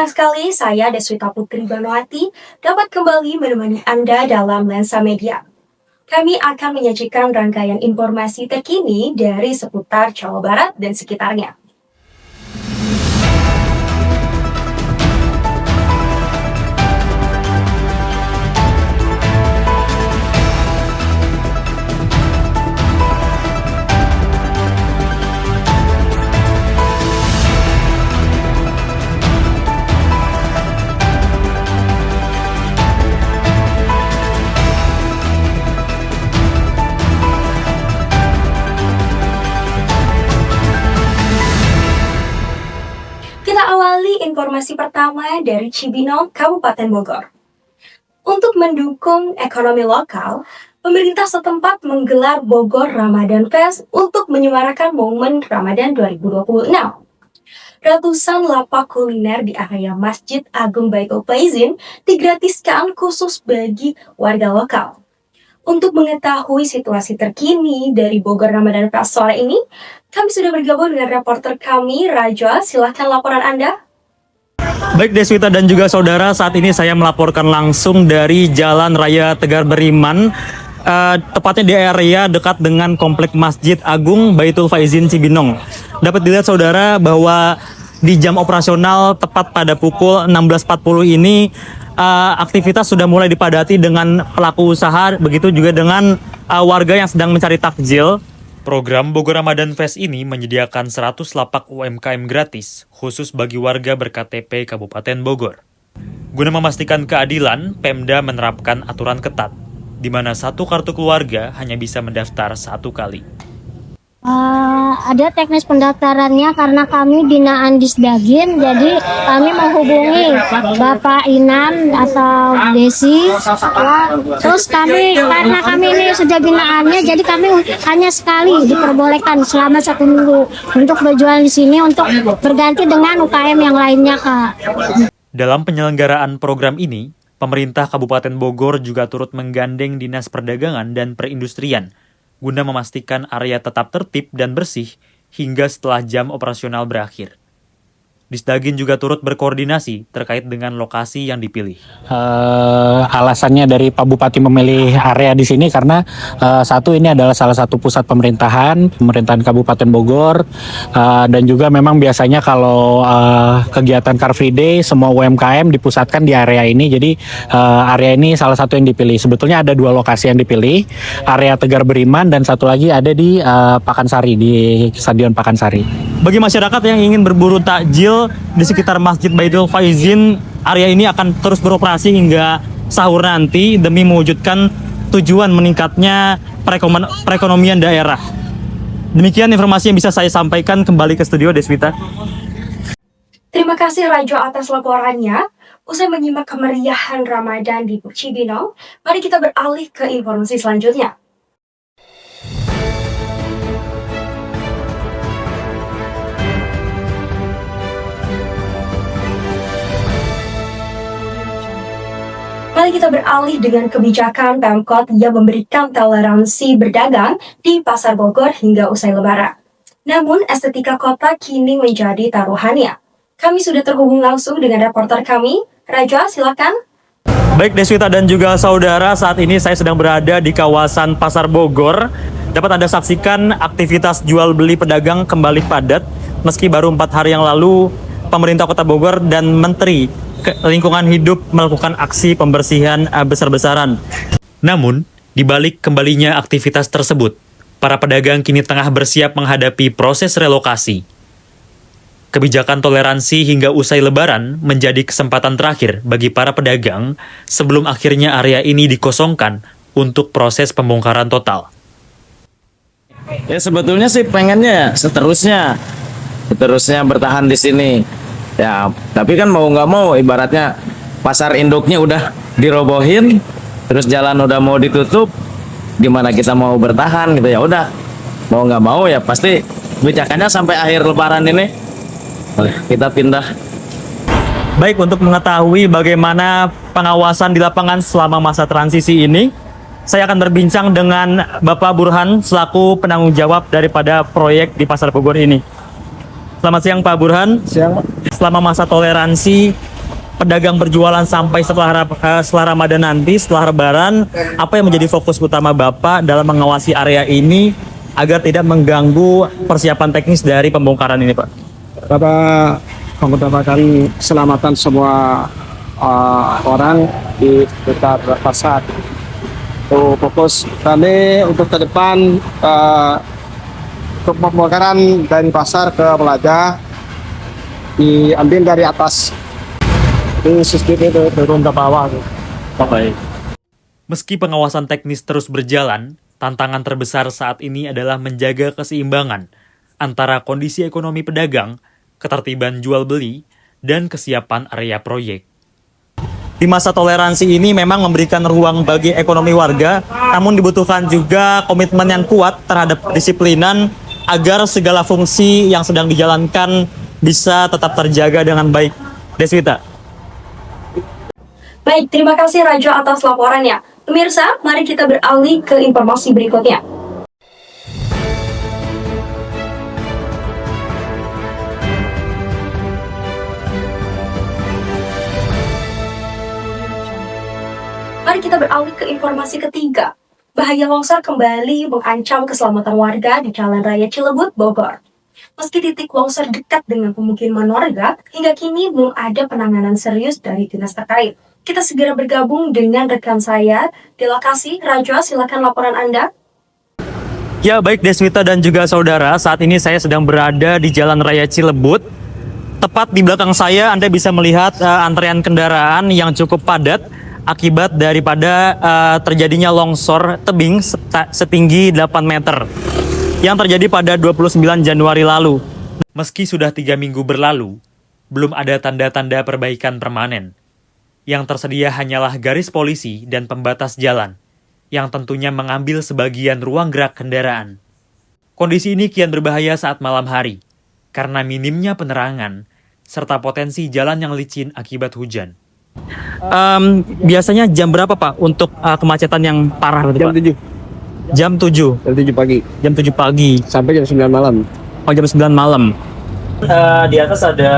Senang sekali saya Deswita Putri Banuati dapat kembali menemani Anda dalam Lensa Media. Kami akan menyajikan rangkaian informasi terkini dari seputar Jawa Barat dan sekitarnya. Kita awali informasi pertama dari Cibinong, Kabupaten Bogor. Untuk mendukung ekonomi lokal, pemerintah setempat menggelar Bogor Ramadan Fest untuk menyemarakan momen Ramadan 2026. Ratusan lapak kuliner di area Masjid Agung Baitul Faizin digratiskan khusus bagi warga lokal. Untuk mengetahui situasi terkini dari Bogor Ramadan Fest sore ini, kami sudah bergabung dengan reporter kami, Raja. Silakan laporan Anda. Baik Deswita dan juga saudara, saat ini saya melaporkan langsung dari Jalan Raya Tegar Beriman, tepatnya di area dekat dengan Komplek Masjid Agung Baitul Faizin Cibinong. Dapat dilihat saudara bahwa di jam operasional tepat pada pukul 16.40 ini aktivitas sudah mulai dipadati dengan pelaku usaha, begitu juga dengan warga yang sedang mencari takjil. Program Bogor Ramadan Fest ini menyediakan 100 lapak UMKM gratis, khusus bagi warga ber-KTP Kabupaten Bogor. Guna memastikan keadilan, Pemda menerapkan aturan ketat, di mana satu kartu keluarga hanya bisa mendaftar satu kali. Ada teknis pendaftarannya karena kami binaan Disdagin, jadi kami menghubungi Bapak Inan atau Desi. Terus karena kami ini sudah binaannya, jadi kami hanya sekali diperbolehkan selama 1 minggu untuk berjualan di sini untuk berganti dengan UKM yang lainnya, Kak. Dalam penyelenggaraan program ini, pemerintah Kabupaten Bogor juga turut menggandeng Dinas Perdagangan dan Perindustrian guna memastikan area tetap tertib dan bersih hingga setelah jam operasional berakhir. Disdagin juga turut berkoordinasi terkait dengan lokasi yang dipilih. Alasannya dari Pak Bupati memilih area di sini karena satu, ini adalah salah satu pusat pemerintahan Kabupaten Bogor, dan juga memang biasanya kalau kegiatan Car Free Day semua UMKM dipusatkan di area ini. Jadi area ini salah satu yang dipilih. Sebetulnya ada 2 lokasi yang dipilih, area Tegar Beriman dan satu lagi ada di Pakansari, di Stadion Pakansari. Bagi masyarakat yang ingin berburu takjil di sekitar Masjid Baitul Faizin, area ini akan terus beroperasi hingga sahur nanti demi mewujudkan tujuan meningkatnya perekonomian daerah. Demikian informasi yang bisa saya sampaikan. Kembali ke studio, Deswita. Terima kasih Raja atas laporannya. Usai menyimak kemeriahan Ramadan di Cibinong, mari kita beralih ke informasi selanjutnya. Mari kita beralih dengan kebijakan Pemkot yang memberikan toleransi berdagang di Pasar Bogor hingga usai Lebaran. Namun, estetika kota kini menjadi taruhannya. Kami sudah terhubung langsung dengan reporter kami. Raja, silakan. Baik Deswita dan juga saudara, saat ini saya sedang berada di kawasan Pasar Bogor. Dapat Anda saksikan aktivitas jual beli pedagang kembali padat, meski baru 4 hari yang lalu pemerintah Kota Bogor dan Menteri Lingkungan Hidup melakukan aksi pembersihan besar-besaran. Namun, di balik kembalinya aktivitas tersebut, para pedagang kini tengah bersiap menghadapi proses relokasi. Kebijakan toleransi hingga usai Lebaran menjadi kesempatan terakhir bagi para pedagang sebelum akhirnya area ini dikosongkan untuk proses pembongkaran total. Ya sebetulnya sih pengennya seterusnya bertahan di sini. Ya, tapi kan mau nggak mau ibaratnya pasar induknya udah dirobohin, terus jalan udah mau ditutup, gimana kita mau bertahan gitu. Ya udah, mau nggak mau ya pasti kebijakannya sampai akhir Lebaran ini kita pindah. Baik, untuk mengetahui bagaimana pengawasan di lapangan selama masa transisi ini, saya akan berbincang dengan Bapak Burhan selaku penanggung jawab daripada proyek di Pasar Bogor ini. Selamat siang Pak Burhan. Siang, Pak. Selama masa toleransi pedagang berjualan sampai setelah Ramadan nanti, setelah Lebaran, apa yang menjadi fokus utama Bapak dalam mengawasi area ini agar tidak mengganggu persiapan teknis dari pembongkaran ini, Pak? Bapak mengutamakan keselamatan semua orang di dekat pasar. Fokus kami untuk ke depan untuk pembongkaran dari pasar ke Pelaja diambil dari atas. Ini sistem itu turun ke bawah. Baik. Meski pengawasan teknis terus berjalan, tantangan terbesar saat ini adalah menjaga keseimbangan antara kondisi ekonomi pedagang, ketertiban jual beli, dan kesiapan area proyek. Di masa toleransi ini memang memberikan ruang bagi ekonomi warga, namun dibutuhkan juga komitmen yang kuat terhadap disiplinan agar segala fungsi yang sedang dijalankan bisa tetap terjaga dengan baik. Deswita. Baik, terima kasih Rajo atas laporannya. Pemirsa, mari kita beralih ke informasi berikutnya. Mari kita beralih ke informasi ketiga. Bahaya longsor kembali mengancam keselamatan warga di Jalan Raya Cilebut, Bogor. Meski titik longsor dekat dengan pemukiman warga, hingga kini belum ada penanganan serius dari dinas terkait. Kita segera bergabung dengan rekan saya di lokasi. Rajo, silakan laporan Anda. Ya, baik Deswita dan juga saudara, saat ini saya sedang berada di Jalan Raya Cilebut. Tepat di belakang saya Anda bisa melihat antrean kendaraan yang cukup padat akibat daripada terjadinya longsor tebing setinggi 8 meter yang terjadi pada 29 Januari lalu. Meski sudah 3 minggu berlalu, belum ada tanda-tanda perbaikan permanen. Yang tersedia hanyalah garis polisi dan pembatas jalan, yang tentunya mengambil sebagian ruang gerak kendaraan. Kondisi ini kian berbahaya saat malam hari, karena minimnya penerangan, serta potensi jalan yang licin akibat hujan. Biasanya jam berapa Pak untuk kemacetan yang parah? Jam 7. Jam 7? Jam 7 pagi. Jam 7 pagi. Sampai jam 9 malam. Oh, jam 9 malam. Di atas ada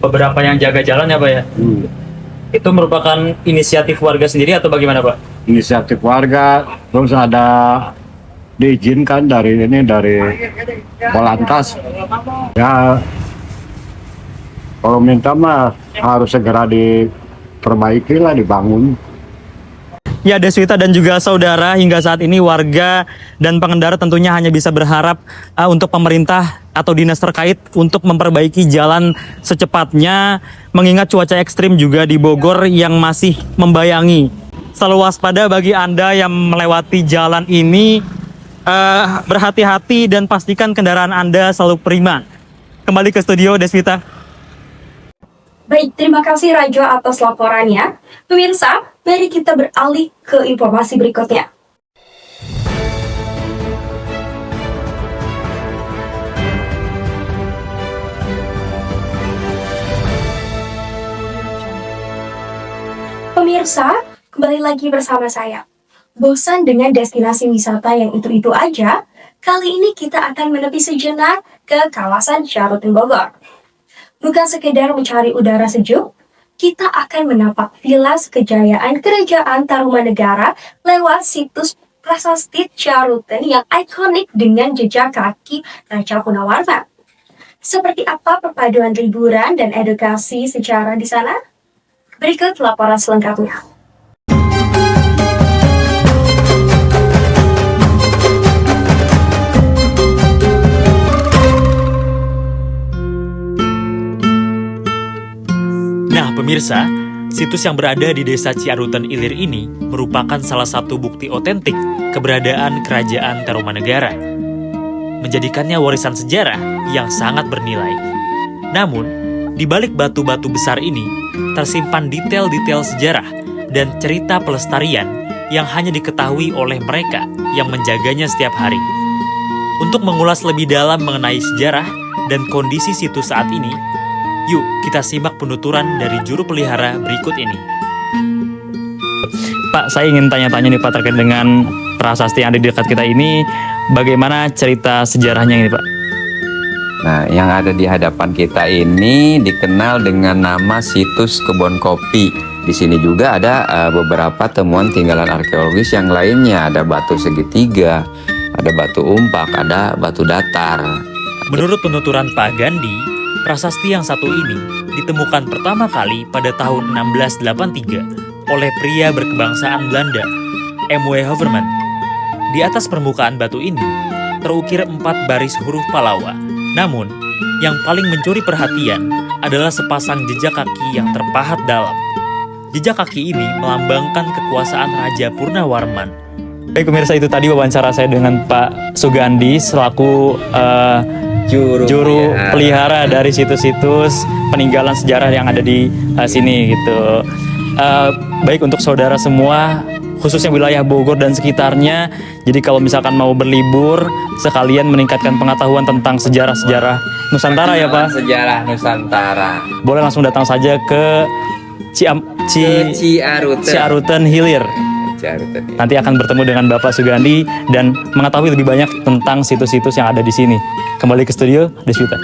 beberapa yang jaga jalan ya Pak ya? Itu merupakan inisiatif warga sendiri atau bagaimana Pak? Inisiatif warga, terus ada diizinkan dari Polantas. Ya, kalau minta mah harus segera diperbaiki lah, dibangun. Ya, Deswita dan juga saudara, hingga saat ini warga dan pengendara tentunya hanya bisa berharap untuk pemerintah atau dinas terkait untuk memperbaiki jalan secepatnya, mengingat cuaca ekstrim juga di Bogor yang masih membayangi. Selalu waspada bagi Anda yang melewati jalan ini, berhati-hati dan pastikan kendaraan Anda selalu prima. Kembali ke studio, Deswita. Baik, terima kasih Rajo atas laporannya. Pemirsa, mari kita beralih ke informasi berikutnya. Pemirsa, kembali lagi bersama saya. Bosan dengan destinasi wisata yang itu-itu aja? Kali ini kita akan menepi sejenak ke kawasan Ciarutin Bogor. Bukan sekedar mencari udara sejuk, kita akan menapak vilas kejayaan Kerajaan Tarumanegara lewat situs prasasti Ciarutin yang ikonik dengan jejak kaki Raja Kunawarman. Seperti apa perpaduan liburan dan edukasi sejarah di sana? Berikut laporan selengkapnya. Nah pemirsa, situs yang berada di desa Ciarutin Ilir ini merupakan salah satu bukti otentik keberadaan Kerajaan Tarumanegara, menjadikannya warisan sejarah yang sangat bernilai. Namun, di balik batu-batu besar ini, tersimpan detail-detail sejarah dan cerita pelestarian yang hanya diketahui oleh mereka yang menjaganya setiap hari. Untuk mengulas lebih dalam mengenai sejarah dan kondisi situs saat ini, yuk kita simak penuturan dari juru pelihara berikut ini. Pak, saya ingin tanya-tanya nih Pak terkait dengan prasasti yang ada di dekat kita ini, bagaimana cerita sejarahnya ini Pak? Nah, yang ada di hadapan kita ini dikenal dengan nama situs kebun kopi. Di sini juga ada beberapa temuan tinggalan arkeologis yang lainnya. Ada batu segitiga, ada batu umpak, ada batu datar. Menurut penuturan Pak Gandhi, prasasti yang satu ini ditemukan pertama kali pada tahun 1683 oleh pria berkebangsaan Belanda, M.W. Hoverman. Di atas permukaan batu ini terukir 4 baris huruf Palawa. Namun, yang paling mencuri perhatian adalah sepasang jejak kaki yang terpahat dalam. Jejak kaki ini melambangkan kekuasaan Raja Purnawarman. Baik pemirsa, itu tadi wawancara saya dengan Pak Sugandi selaku juru pelihara dari situs-situs peninggalan sejarah yang ada di sini gitu. Baik untuk saudara semua, khususnya wilayah Bogor dan sekitarnya. Jadi kalau misalkan mau berlibur, sekalian meningkatkan pengetahuan tentang sejarah-sejarah Nusantara ya Pak. Sejarah Nusantara. Boleh langsung datang saja ke Ciaruten Hilir. Nanti akan bertemu dengan Bapak Sugandi dan mengetahui lebih banyak tentang situs-situs yang ada di sini. Kembali ke studio, Deswita.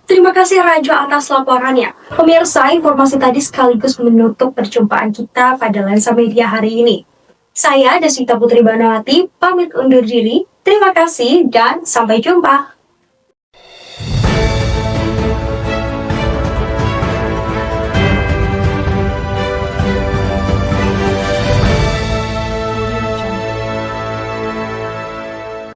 Terima kasih Rajo atas laporannya. Pemirsa, informasi tadi sekaligus menutup perjumpaan kita pada Lensa Media hari ini. Saya Deswita Putri Banawati, pamit undur diri. Terima kasih dan sampai jumpa.